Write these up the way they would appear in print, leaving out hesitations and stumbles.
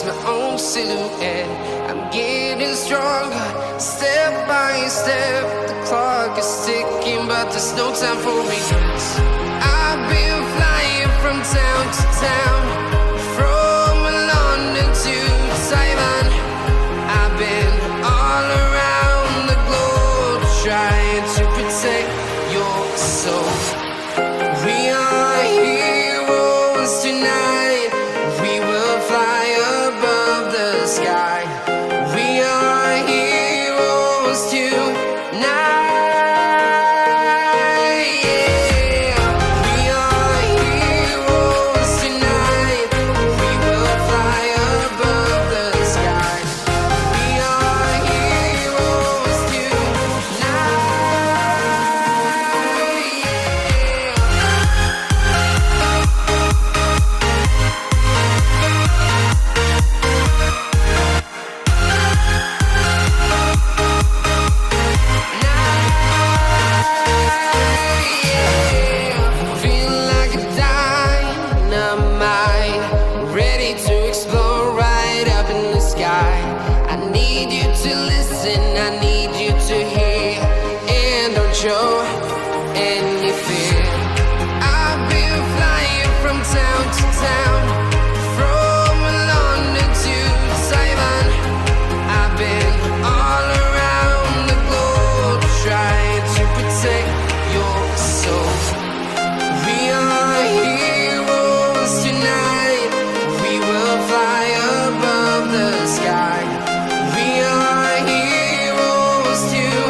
my own silhouette. I'm getting stronger, step by step. The clock is ticking, but there's no time for regrets. I've been flying from town to town, from London to Taiwan. I've been all around the globe, trying to protect your soul. We are heroes tonight. We will fly above the sky. We are heroes tonight. Yeah. We are heroes tonight. We will fly above the sky. We are heroes tonight. Feel like a dynamite, ready to explode right up in the sky. I need you to listen, I need you to hear, and don't show any fear. I've been flying from town to town, from London to Taiwan. I've been all around the globe, trying to protect your soul. We are heroes tonight. We will fly above the sky. We are heroes tonight.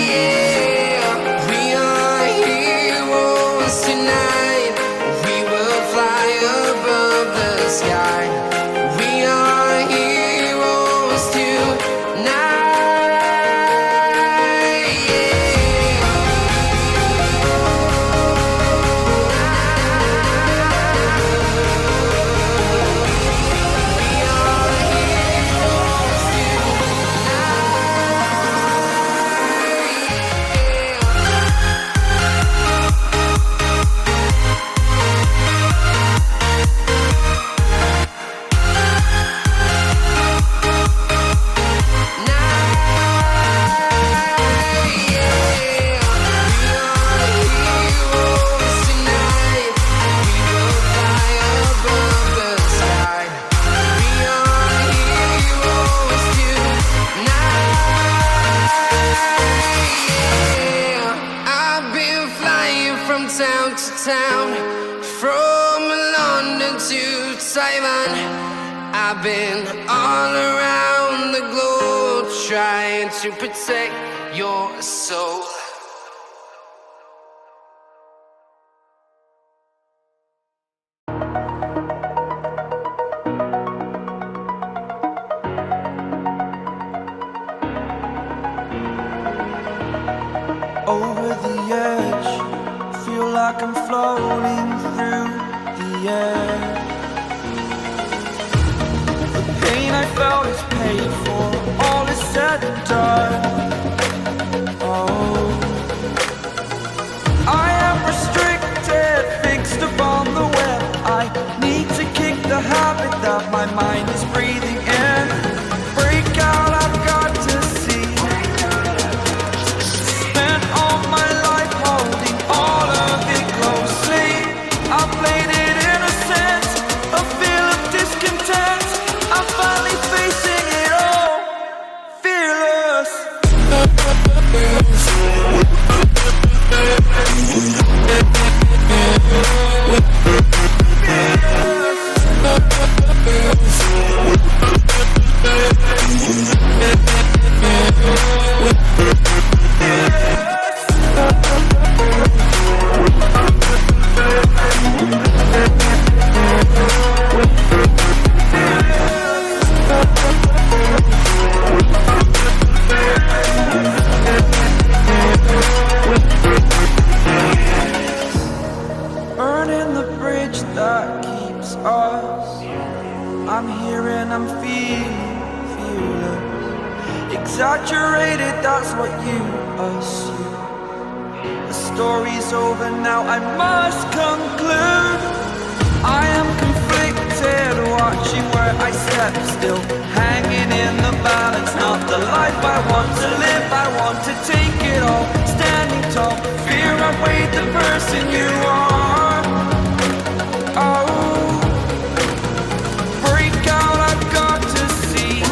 Yeah. We are heroes tonight. We will fly above the sky. We are heroes tonight. Town to town, from London to Taiwan. I've been all around the globe, trying to protect your soul. Over the edge, feel like I'm floating through the air. The pain I felt is paid for, all is said and done. Oh, I am restricted, fixed upon the web. I need to kick the habit that my mind is breathing in. Break out, I've got to see. Spent all my life holding all of it closely. I played it innocent, a feel of discontent. I'm finally facing it all, fearless. Burning the bridge that keeps us. I'm here and I'm feeling fearless. Exaggerated, that's what you assume. The story's over now, I must conclude. I am confused. watching where I step, still hanging in the balance. Not the life I want to live, I want to take it all. Standing tall, fear I weighed the person you are. Oh, break out, I've got to see.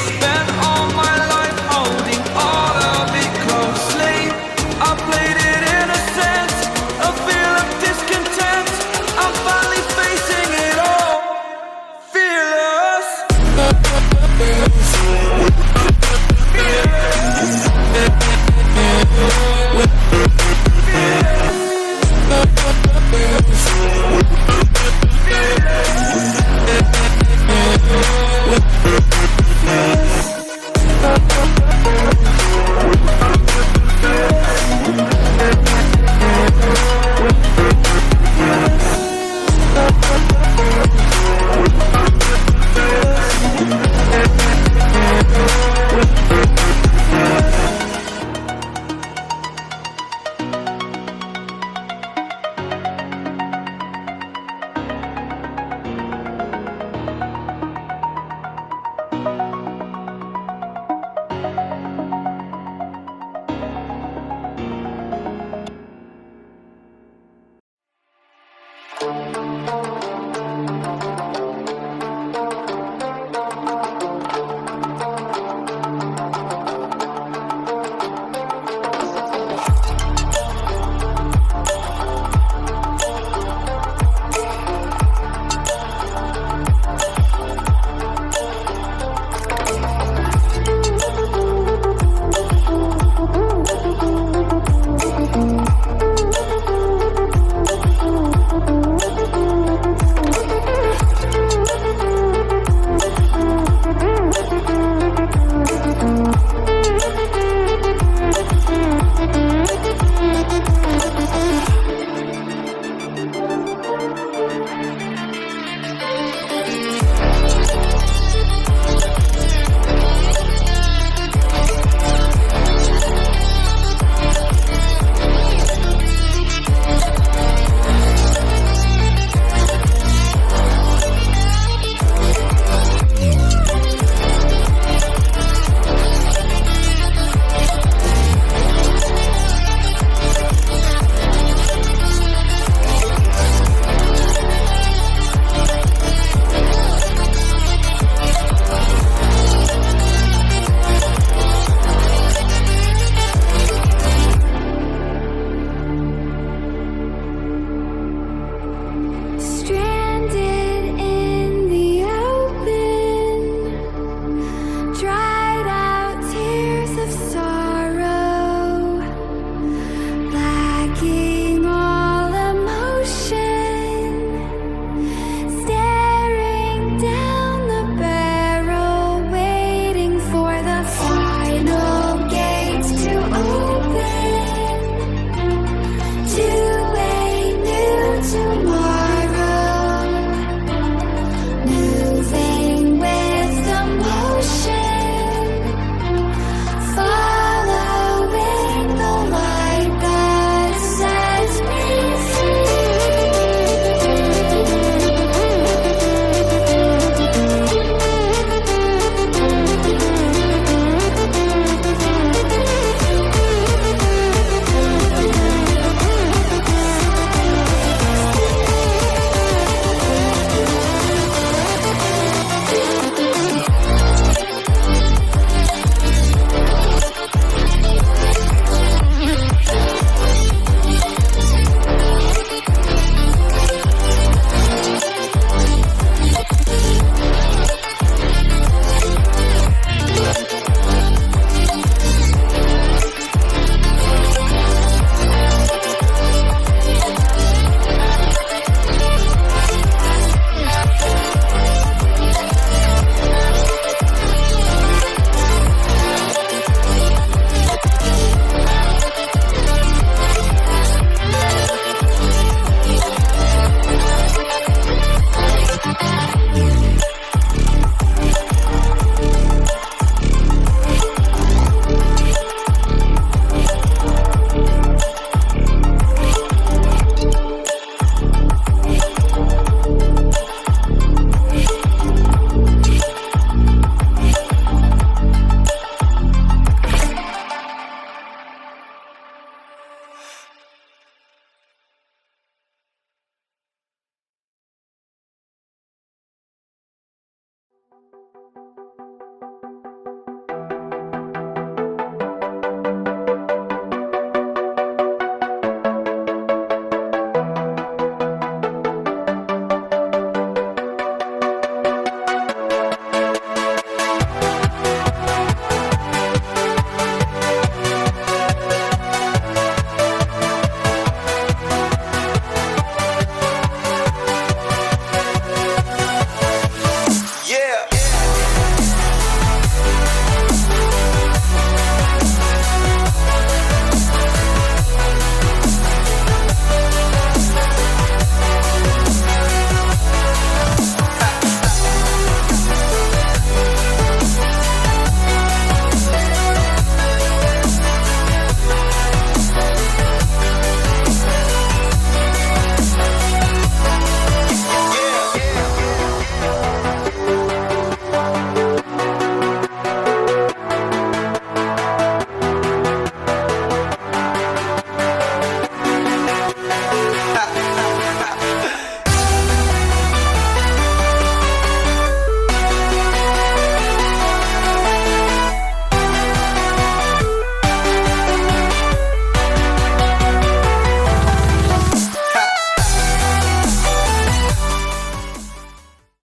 Spent all my life holding all of it closely. I played it innocent, a feel of discontent. I'm finally facing it all, fearless.